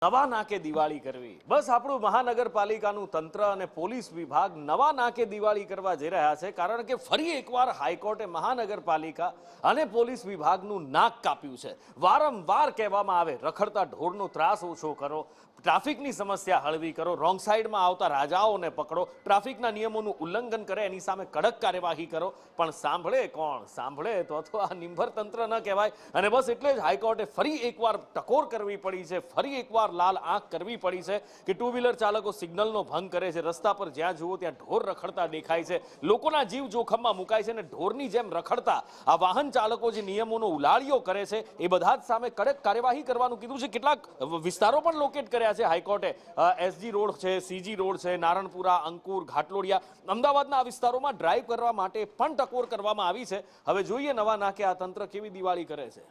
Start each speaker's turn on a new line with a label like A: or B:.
A: નવા નાકે દિવાળી કરવી, બસ આપણું મહાનગરપાલિકાનું તંત્ર અને પોલીસ વિભાગ નવા નાકે દિવાળી કરવા જઈ રહ્યા છે, કારણ કે ફરી એકવાર હાઈકોર્ટે મહાનગરપાલિકા અને પોલીસ વિભાગનું નાક કાપ્યું છે। વારંવાર કહેવામાં આવે રખડતા ઢોરનો ત્રાસ ઓછો કરો, ટ્રાફિકની સમસ્યા હળવી કરો, રોંગ સાઈડમાં આવતા રાજાઓને પકડો, ટ્રાફિકના નિયમોનું ઉલ્લંઘન કરે એની સામે કડક કાર્યવાહી કરો, પણ સાંભળે કોણ? સાંભળે તો આ નિંભર તંત્ર ન કહેવાય। અને બસ એટલે જ હાઈકોર્ટે ફરી એકવાર ટકોર કરવી પડી છે, ફરી એકવાર લાલ આંખ કરવી પડી છે કે ટુ વ્હીલર ચાલકો સિગ્નલનો ભંગ કરે છે, રસ્તા પર જ્યાં જુઓ ત્યાં ઢોર રખડતા દેખાય છે, લોકોના જીવ જોખમમાં મુકાય છે, અને ઢોરની જેમ રખડતા આ વાહન ચાલકો જે નિયમોનો ઉલાળ્યો કરે છે એ બધા જ સામે કડક કાર્યવાહી કરવાનું કીધું છે। કેટલાક વિસ્તારો પણ લોકેટ કર્યા છે હાઈકોર્ટે, એસજી રોડ છે, સીજી રોડ છે, નારણપુરા, અંકુર, ઘાટલોડિયા, અમદાવાદના આ વિસ્તારોમાં ડ્રાઈવ કરવા માટે પણ ટકોર કરવામાં આવી છે। હવે જોઈએ નવા નાકે આ તંત્ર કેવી દિવાળી કરે છે।